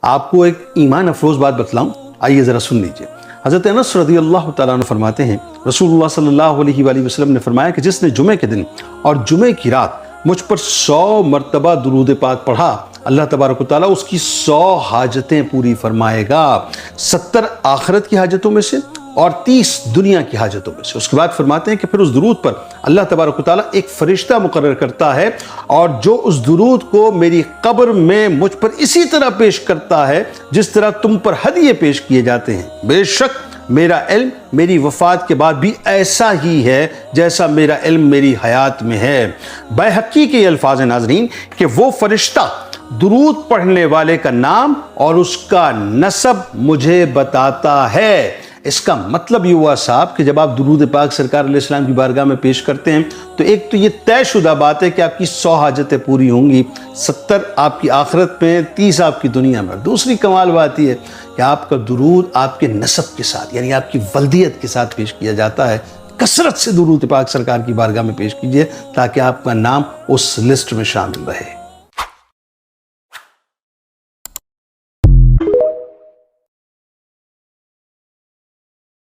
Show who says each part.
Speaker 1: آپ کو ایک ایمان افروز بات بتلاؤں، آئیے ذرا سن لیجئے۔ حضرت انس رضی اللہ تعالیٰ عنہ فرماتے ہیں رسول اللہ صلی اللہ علیہ وآلہ وسلم نے فرمایا کہ جس نے جمعے کے دن اور جمعے کی رات مجھ پر 100 مرتبہ درود پاک پڑھا، اللہ تبارک و تعالیٰ اس کی 100 حاجتیں پوری فرمائے گا، 70 آخرت کی حاجتوں میں سے اور 30 دنیا کی حاجتوں میں سے۔ اس کے بعد فرماتے ہیں کہ پھر اس درود پر اللہ تبارک و تعالیٰ ایک فرشتہ مقرر کرتا ہے، اور جو اس درود کو میری قبر میں مجھ پر اسی طرح پیش کرتا ہے جس طرح تم پر ہدیے پیش کیے جاتے ہیں۔ بے شک میرا علم میری وفات کے بعد بھی ایسا ہی ہے جیسا میرا علم میری حیات میں ہے۔ بیہقی کے یہ الفاظ ہیں ناظرین کہ وہ فرشتہ درود پڑھنے والے کا نام اور اس کا نسب مجھے بتاتا ہے۔ اس کا مطلب یہ ہوا صاحب کہ جب آپ درود پاک سرکار علیہ السلام کی بارگاہ میں پیش کرتے ہیں تو ایک تو یہ طے شدہ بات ہے کہ آپ کی 100 حاجتیں پوری ہوں گی، 70 آپ کی آخرت میں، 30 آپ کی دنیا میں۔ دوسری کمال بات یہ ہے کہ آپ کا درود آپ کے نسب کے ساتھ، یعنی آپ کی ولدیت کے ساتھ پیش کیا جاتا ہے۔ کثرت سے درود پاک سرکار کی بارگاہ میں پیش کیجئے تاکہ آپ کا نام اس لسٹ میں شامل رہے۔